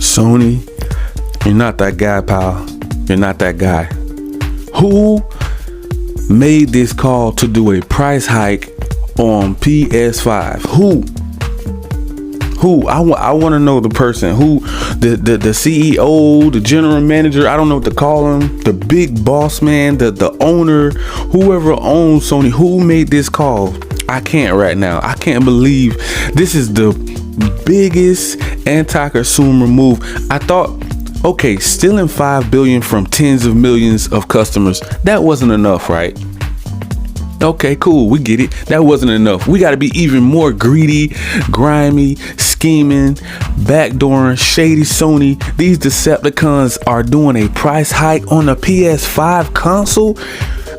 Sony, you're not that guy, pal. You're not that guy. Who made this call to do a price hike on PS5? Who? I want to know the person. Who? The CEO, the general manager. I don't know what to call him. The big boss man, the owner, whoever owns Sony. Who made this call? I can't right now. I can't believe this is the biggest anti-consumer move. I thought, okay, stealing $5 billion from tens of millions of customers, that wasn't enough, right? Okay, cool, we get it. That wasn't enough. We got to be even more greedy, grimy, scheming, backdooring, shady. Sony, these Decepticons are doing a price hike on the PS5 console.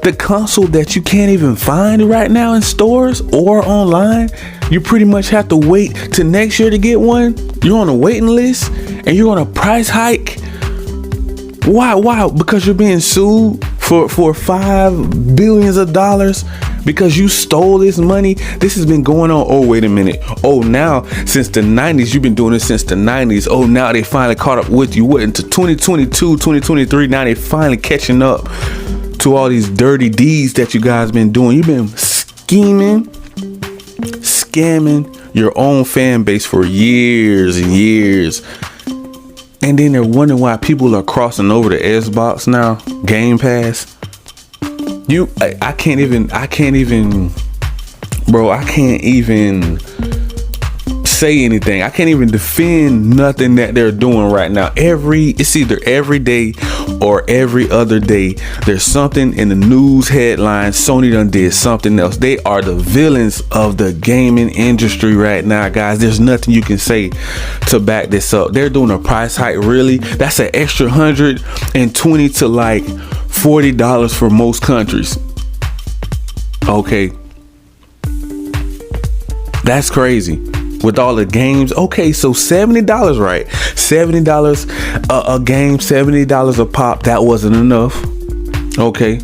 The console that you can't even find right now in stores or online. You pretty much have to wait till next year to get one. You're on a waiting list and you're on a price hike. Why? Because you're being sued for $5 billion because you stole this money. This has been going on. Oh, wait a minute. Oh, now since the 90s, you've been doing this since the 90s. Oh, now they finally caught up with you. What, into 2022, 2023? Now they finally catching up to all these dirty deeds that you guys been doing. You've been scheming, scamming your own fan base for years and years. And then they're wondering why people are crossing over to Xbox now, Game Pass. I can't even say anything. I can't even defend nothing that they're doing right now. It's either every day or every other day there's something in the news headlines. Sony done did something else. They are the villains of the gaming industry right now, guys. There's nothing you can say to back this up. They're doing a price hike. Really? That's an extra $120 to like $40 for most countries. Okay, that's crazy. With all the games, okay, so $70, right? $70 a game, $70 a pop. That wasn't enough. Okay.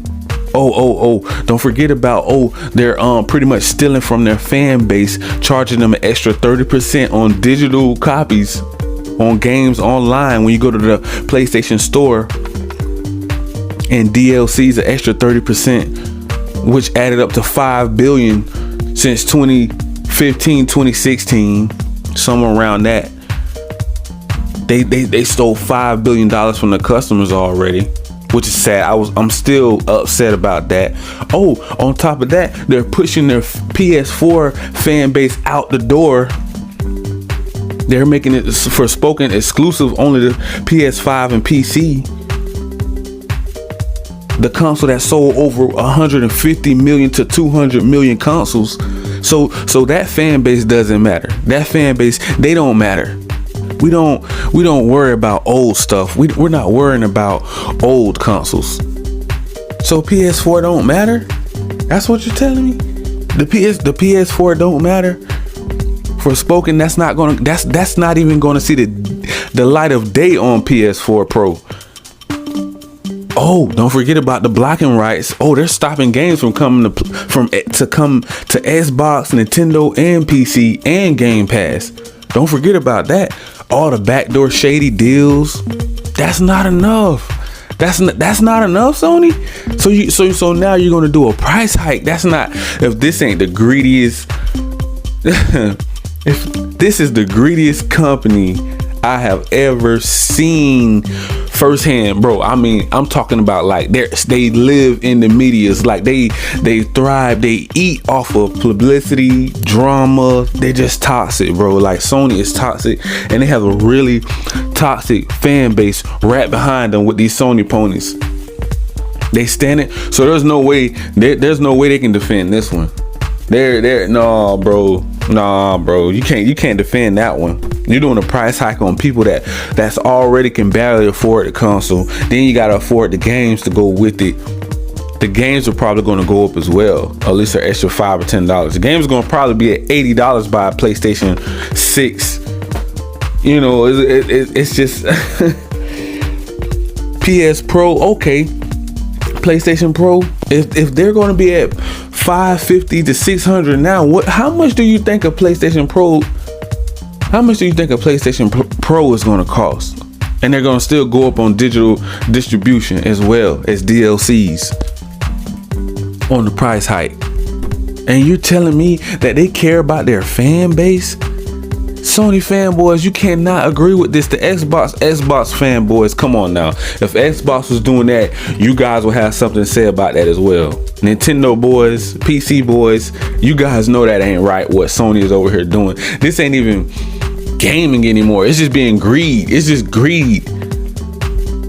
Oh, don't forget about, they're pretty much stealing from their fan base, charging them an extra 30% on digital copies on games online when you go to the PlayStation store, and DLCs an extra 30%, which added up to $5 billion since 2015, 2016, somewhere around that. They stole $5 billion from the customers already, which is sad. I'm still upset about that. Oh, on top of that, they're pushing their PS4 fan base out the door. They're making it for spoken exclusive only to PS5 and PC. The console that sold over 150 million to 200 million consoles. So that fan base doesn't matter. That fan base, they don't matter. We don't worry about old stuff. We're not worrying about old consoles. So PS4 don't matter? That's what you're telling me? The PS4 don't matter? For spoken, that's not even gonna see the light of day on PS4 Pro. Oh, don't forget about the blocking rights. Oh, they're stopping games from coming to Xbox, Nintendo, and PC and Game Pass. Don't forget about that. All the backdoor shady deals. That's not enough. That's not enough, Sony. So now you're gonna do a price hike. That's not. If this ain't the greediest, if this is the greediest company I have ever seen firsthand, bro. I mean, I'm talking about like they live in the medias, like they thrive, they eat off of publicity, drama. They're just toxic, bro. Like Sony is toxic, and they have a really toxic fan base right behind them with these Sony ponies. They stand it, so there's no way they can defend this one. Nah, bro. You can't defend that one. You're doing a price hike on people that's already can barely afford the console. Then you gotta afford the games to go with it. The games are probably gonna go up as well, at least an extra $5 or $10. The game's gonna probably be at $80 by PlayStation 6. You know, it's just PS Pro. Okay, PlayStation Pro. If they're gonna be at $550 to $600 now, how much do you think a PlayStation Pro How much do you think a PlayStation Pro is going to cost? And they're going to still go up on digital distribution as well as DLCs on the price hike. And you're telling me that they care about their fan base? Sony fanboys, you cannot agree with this. The Xbox fanboys, come on now. If Xbox was doing that, you guys will have something to say about that as well. Nintendo boys, PC boys, you guys know that ain't right what Sony is over here doing. This ain't even gaming anymore. It's just being greed. It's just greed.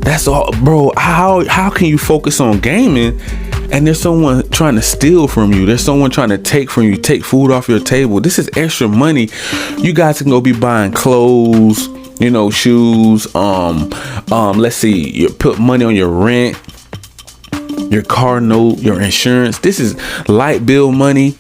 That's all, bro. How can you focus on gaming and there's someone trying to steal from you? There's someone trying to take from you, take food off your table. This is extra money. You guys can go be buying clothes, shoes. Let's see, you put money on your rent, your car note, your insurance. This is light bill money.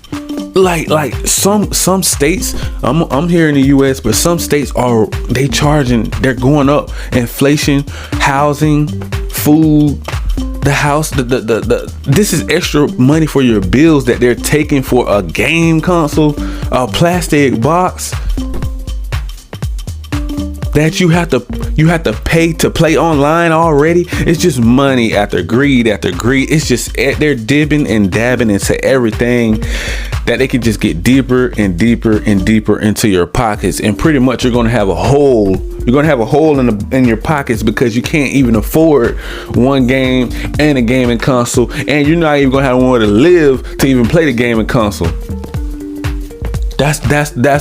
Like some states, I'm here in the US, but some states they're going up. Inflation, housing, food, the house, this is extra money for your bills that they're taking for a game console, a plastic box that you have to pay to play online already. It's just money after greed after greed. It's just they're dipping and dabbing into everything that they can just get deeper and deeper and deeper into your pockets, and pretty much you're gonna have a hole. You're gonna have a hole in your pockets because you can't even afford one game and a gaming console, and you're not even gonna have nowhere to live to even play the gaming console. That's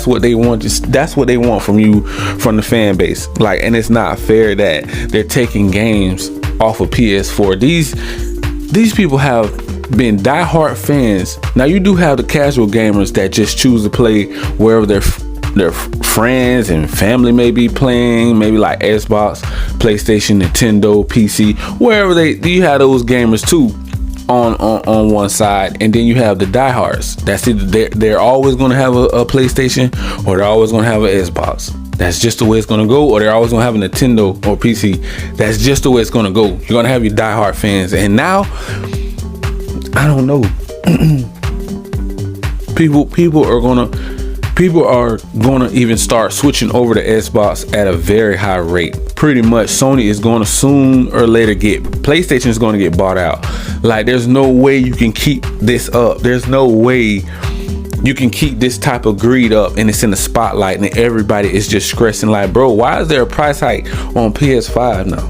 what they want. That's what they want from you, from the fan base. And it's not fair that they're taking games off of PS4. These people have been diehard fans. Now you do have the casual gamers that just choose to play wherever their friends and family may be playing, maybe like Xbox, PlayStation, Nintendo, PC, wherever you have those gamers too on one side, and then you have the diehards. That's either they're always going to have a PlayStation, or they're always going to have an Xbox. That's just the way it's going to go. Or they're always going to have a Nintendo or PC. That's just the way it's going to go. You're going to have your diehard fans. And now, I don't know. People are gonna even start switching over to Xbox at a very high rate. Pretty much Sony is gonna soon or later PlayStation is gonna get bought out. There's no way you can keep this up. There's no way you can keep this type of greed up and it's in the spotlight and everybody is just stressing bro, why is there a price hike on PS5 now?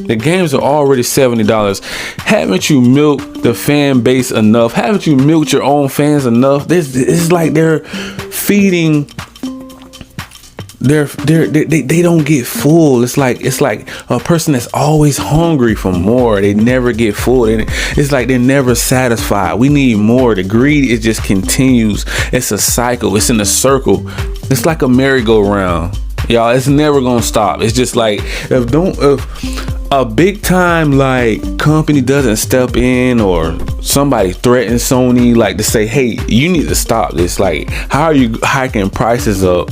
The games are already $70. Haven't you milked the fan base enough? Haven't you milked your own fans enough? It's like they're feeding. They don't get full. It's like a person that's always hungry for more. They never get full. It's like they're never satisfied. We need more. The greed, it just continues. It's a cycle. It's in a circle. It's like a merry-go-round. Y'all, it's never gonna stop. It's just like if a big time company doesn't step in, or somebody threatens Sony to say, hey, you need to stop this. How are you hiking prices up?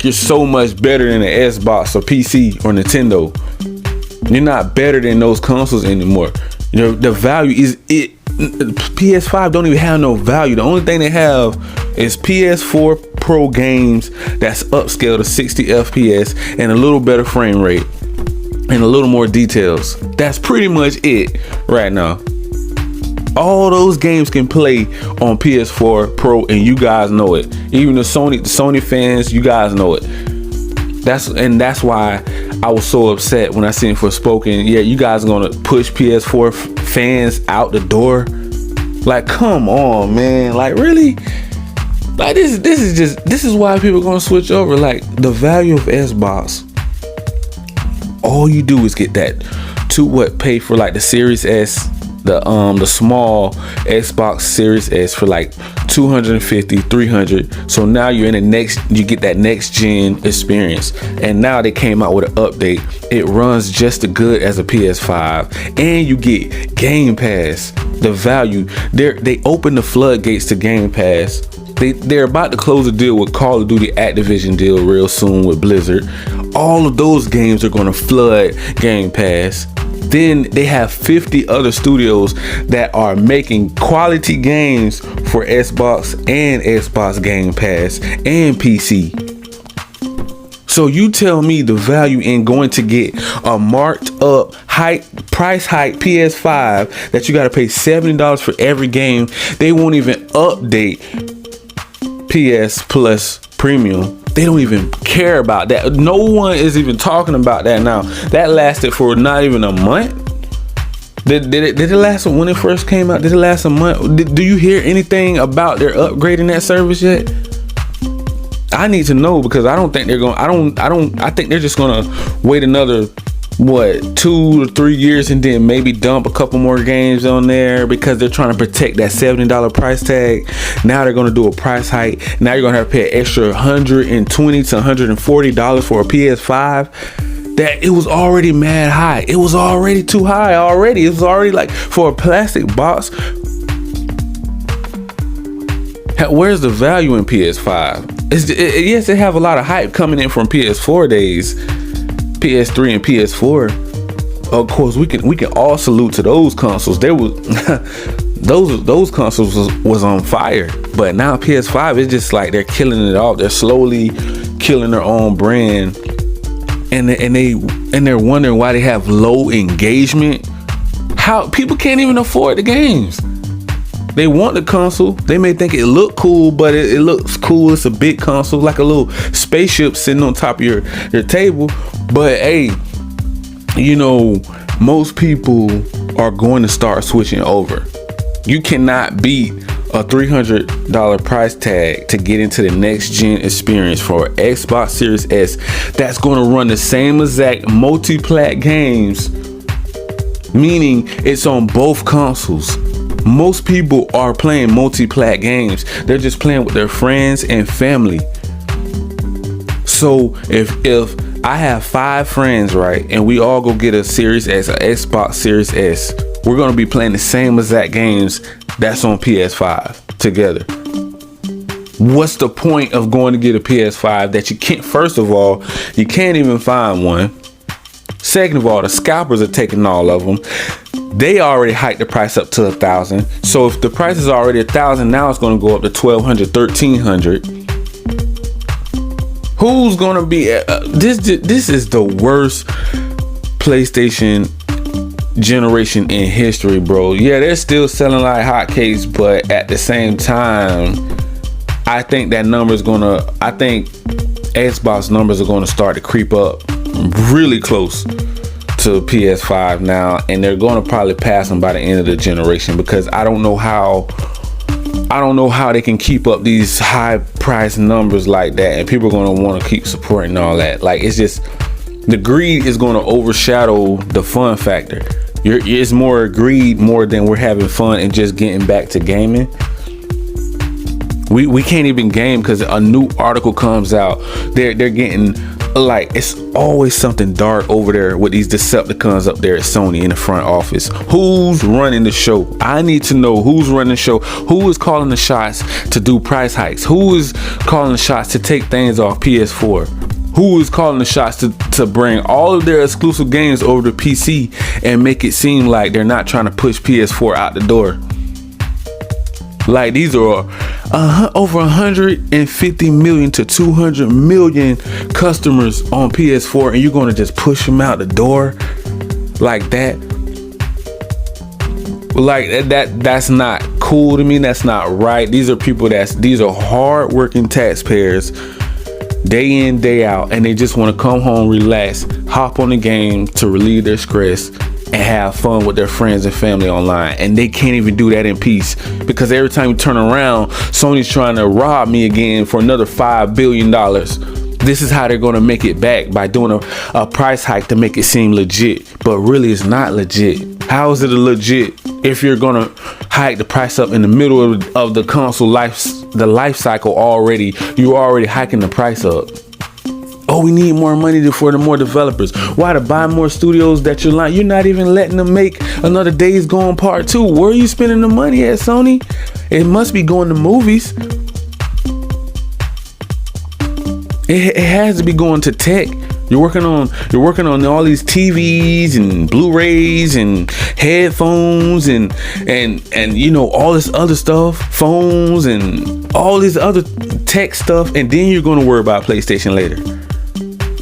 You're so much better than the Xbox or PC or Nintendo. You're not better than those consoles anymore. The value is it. PS5 don't even have no value. The only thing they have is PS4 Pro games that's upscaled to 60 FPS and a little better frame rate and a little more details. That's pretty much it right now. All those games can play on PS4 Pro, and you guys know it. Even the Sony fans, you guys know it. That's why I was so upset when I seen Forspoken. Yeah, you guys are gonna push PS4 fans out the door. Come on, man. Really? This is why people are gonna switch over. The value of Xbox, all you do is get that pay for the Series S, the small Xbox Series S for $250, $300. So now you get that next gen experience. And now they came out with an update. It runs just as good as a PS5, and you get Game Pass. The value, they open the floodgates to Game Pass. They're about to close a deal with Call of Duty Activision deal real soon with Blizzard. All of those games are going to flood Game Pass. Then they have 50 other studios that are making quality games for Xbox and Xbox Game Pass and PC. So you tell me the value in going to get a marked up price hike PS5 that you got to pay $70 for every game. They won't even update PS Plus Premium. They don't even care about that. No one is even talking about that now. That lasted for not even a month. Did it last when it first came out? Did it last a month? Do you hear anything about their upgrading that service yet? I need to know, because I don't think they're going. I think they're just gonna wait another 2 or 3 years and then maybe dump a couple more games on there, because they're trying to protect that $70 price tag. Now they're gonna do a price hike. Now you're gonna have to pay an extra $120 to $140 for a PS5. That it was already mad high. It was already too high already. It was already like, for a plastic box. Where's the value in PS5? Yes, they have a lot of hype coming in from PS4 days, PS3 and PS4. Of course, we can all salute to those consoles. There was those consoles was on fire. But now PS5 is just like they're killing it off. They're slowly killing their own brand, and they're wondering why they have low engagement. How people can't even afford the games. They want the console. They may think it look cool, but it looks cool. It's a big console, like a little spaceship sitting on top of your table. But hey, you know, most people are going to start switching over. You cannot beat a $300 price tag to get into the next gen experience for Xbox Series S that's going to run the same exact multi-plat games, meaning it's on both consoles. Most people are playing multi-plat games. They're just playing with their friends and family. So if I have 5 friends, right, and we all go get a Series S, an Xbox Series S, we're gonna be playing the same exact games that's on PS5 together. What's the point of going to get a PS5 that you can't? First of all, you can't even find one. Second of all, the scalpers are taking all of them. They already hiked the price up to $1,000. So if the price is already $1,000, now it's going to go up to $1,200, $1,300. Who's going to be this is the worst PlayStation generation in history, bro. Yeah, they're still selling like hotcakes, but at the same time, I think that number is gonna. I think Xbox numbers are going to start to creep up really close to PS5 now, and they're going to probably pass them by the end of the generation, because I don't know how they can keep up these high price numbers like that, and people are going to want to keep supporting all that. Like, it's just, the greed is going to overshadow the fun factor. It's more greed more than we're having fun and just getting back to gaming. We can't even game because a new article comes out. They're getting, like, it's always something dark over there with these Decepticons up there at Sony in the front office. Who's running the show? I need to know who's running the show. Who is calling the shots to do price hikes? Who is calling the shots to take things off PS4? Who is calling the shots to bring all of their exclusive games over to PC and make it seem like they're not trying to push PS4 out the door? Like, these are over 150 million to 200 million customers on PS4, and you're going to just push them out the door like that? Like, that's not cool to me. That's not right. These are people these are hard-working taxpayers, day in, day out, and they just want to come home, relax, hop on the game to relieve their stress and have fun with their friends and family online. And they can't even do that in peace, because every time you turn around, Sony's trying to rob me again for another $5 billion. This is how they're going to make it back, by doing a price hike to make it seem legit, but really it's not legit. How is it a legit if you're going to hike the price up in the middle of the console life cycle already? You're already hiking the price up. Oh, we need more money for the more developers. Why? To buy more studios that you're like, you're not even letting them make another Days Gone Part 2. Where are you spending the money at, Sony? It must be going to movies. It has to be going to tech. You're working on all these TVs and Blu-rays and headphones and you know, all this other stuff, phones and all this other tech stuff, and then you're going to worry about PlayStation later.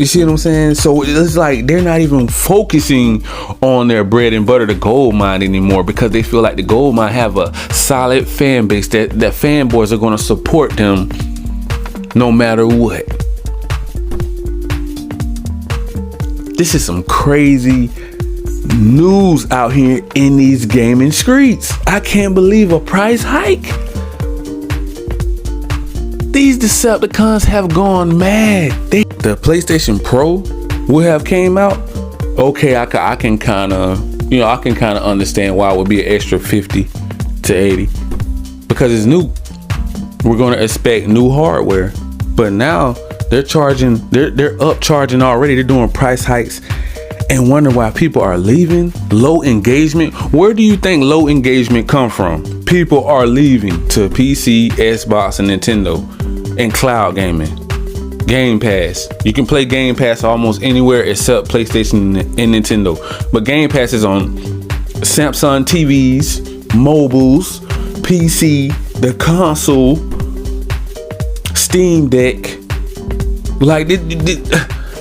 You see what I'm saying? So it's like they're not even focusing on their bread and butter, the gold mine, anymore, because they feel like the gold mine have a solid fan base that fanboys are going to support them no matter what. This is some crazy news out here in these gaming streets. I can't believe a price hike. These Decepticons have gone mad. The PlayStation Pro would have came out. Okay, I can kind of, understand why it would be an extra 50 to 80 because it's new. We're going to expect new hardware, but now they're upcharging already. They're doing price hikes and wonder why people are leaving. Low engagement. Where do you think low engagement come from? People are leaving to PC, Xbox, and Nintendo and cloud gaming. Game Pass. You can play Game Pass almost anywhere except PlayStation and Nintendo. But Game Pass is on Samsung TVs, mobiles, PC, the console, Steam Deck, like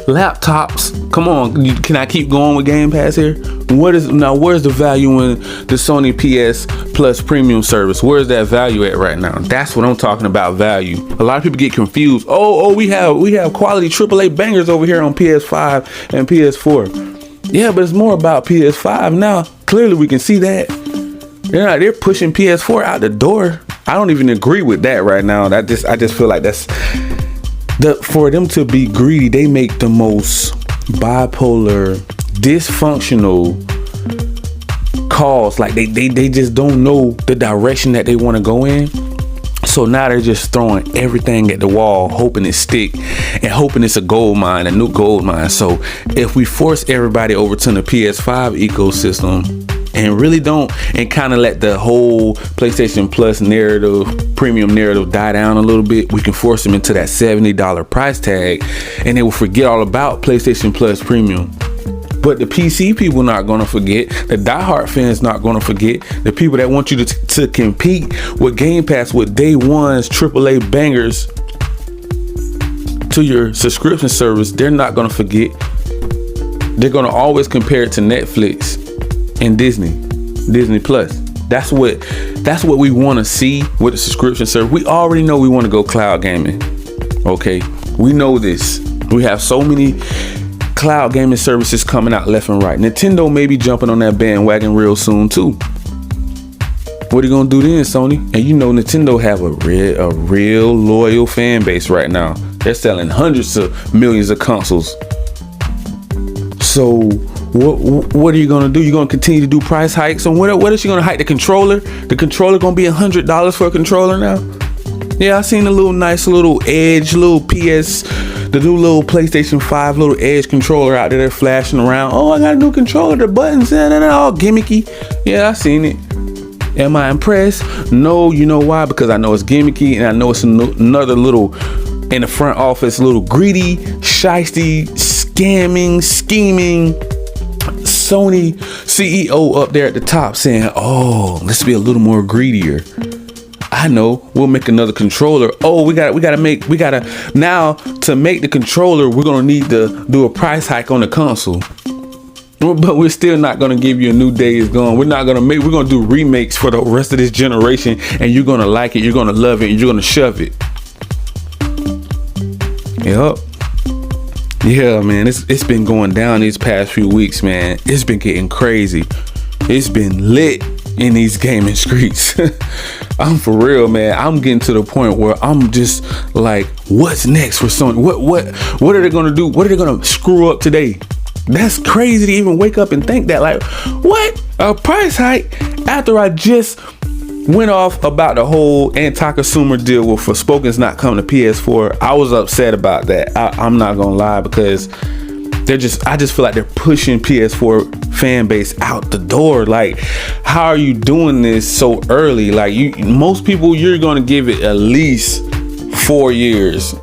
laptops. Come on, can I keep going with Game Pass here? Where's the value in the Sony PS Plus premium service? Where's that value at right now? That's what I'm talking about, value. A lot of people get confused. Oh, we have quality AAA bangers over here on PS5 and PS4. Yeah, but it's more about PS5 now. Clearly, we can see that. They're pushing PS4 out the door. I don't even agree with that right now. I just feel like for them to be greedy, they make the most bipolar, dysfunctional calls. Like they just don't know the direction that they want to go in. So now they're just throwing everything at the wall, hoping it stick and hoping it's a gold mine, a new gold mine. So if we force everybody over to the PS5 ecosystem and really don't, and kind of let the whole PlayStation Plus narrative, premium narrative die down a little bit, we can force them into that $70 price tag and they will forget all about PlayStation Plus premium. But the PC people not going to forget. The diehard fans not going to forget. The people that want you to compete with Game Pass with day one's AAA bangers to your subscription service, they're not going to forget. They're going to always compare it to Netflix and Disney Plus. That's what we want to see with the subscription service. We already know we want to go cloud gaming. Okay, we know this. We have so many cloud gaming services coming out left and right. Nintendo may be jumping on that bandwagon real soon too. What are you gonna do then, Sony? And you know Nintendo have a real loyal fan base right now. They're selling hundreds of millions of consoles. So what are you gonna do? You're gonna continue to do price hikes? And what is she gonna hike the controller? The controller gonna be $100 for a controller now? Yeah, I seen a nice little Edge, the new little PlayStation 5 little Edge controller out there flashing around. Oh, I got a new controller, the buttons, all gimmicky. Yeah, I seen it. Am I impressed? No, you know why? Because I know it's gimmicky and I know it's another little, in the front office, little greedy, shisty, scamming, scheming Sony CEO up there at the top saying, oh, let's be a little more greedier. I know, we'll make another controller. Oh, we gotta now to make the controller, we're gonna need to do a price hike on the console. But we're still not gonna give you a new Days Gone. We're gonna do remakes for the rest of this generation, and you're gonna like it, you're gonna love it, and you're gonna shove it. Yep. Yeah, man, it's been going down these past few weeks, man. It's been getting crazy. It's been lit in these gaming streets. I'm for real, man. I'm getting to the point where I'm just like, what's next for Sony? What are they gonna do? What are they gonna screw up today? That's crazy to even wake up and think that. Like, what? A price hike after I just went off about the whole anti-consumer deal with Forspoken's not coming to PS4. I was upset about that. I'm not gonna lie, because I just feel like they're pushing PS4 fan base out the door. Like, how are you doing this so early? Like, most people, you're gonna give it at least 4 years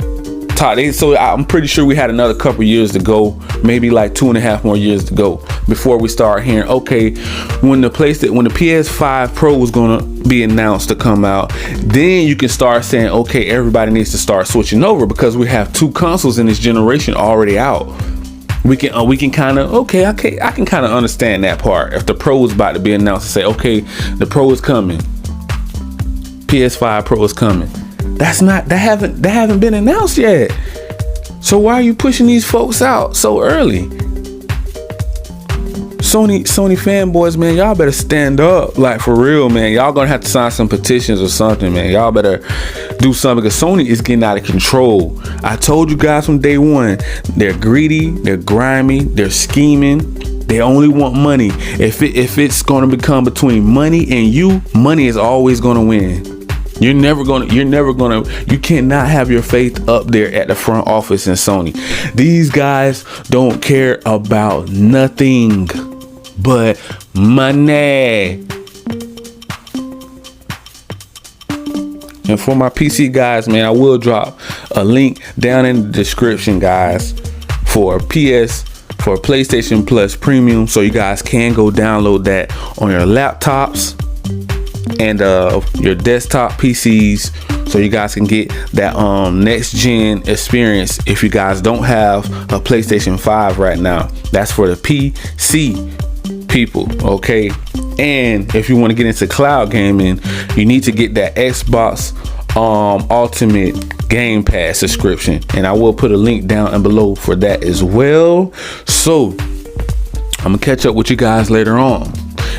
So I'm pretty sure we had another couple years to go, maybe like 2.5 more years to go before we start hearing, okay, when the PS5 Pro was gonna be announced to come out, then you can start saying, okay, everybody needs to start switching over, because we have 2 consoles in this generation already out. We can kind of, okay, I can kind of understand that part. If the Pro is about to be announced, to say, okay, the Pro is coming, PS5 Pro is coming. That haven't been announced yet. So why are you pushing these folks out so early? Sony fanboys, man, y'all better stand up, like, for real, man. Y'all gonna have to sign some petitions or something, man. Y'all better do something, because Sony is getting out of control. I told you guys from day one, they're greedy, they're grimy, they're scheming. They only want money. If it's gonna become between money and you, money is always gonna win. You cannot have your faith up there at the front office in Sony. These guys don't care about nothing but money. And for my PC guys, man, I will drop a link down in the description, guys, for PlayStation Plus Premium, so you guys can go download that on your laptops and your desktop PCs, so you guys can get that next gen experience if you guys don't have a PlayStation 5 right now. That's for the PC people, okay? And if you want to get into cloud gaming, you need to get that Xbox Ultimate Game Pass subscription, and I will put a link down and below for that as well. So I'm gonna catch up with you guys later on,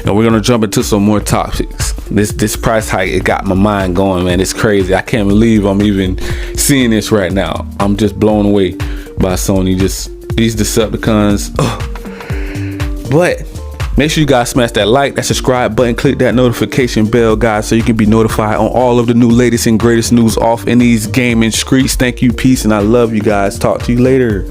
and we're gonna jump into some more topics. This price hike, it got my mind going, man. It's crazy. I can't believe I'm even seeing this right now. I'm just blown away by Sony. Just these Decepticons. Ugh. But make sure you guys smash that like, that subscribe button, click that notification bell, guys, so you can be notified on all of the new latest and greatest news off in these gaming streets. Thank you, peace, and I love you guys. Talk to you later.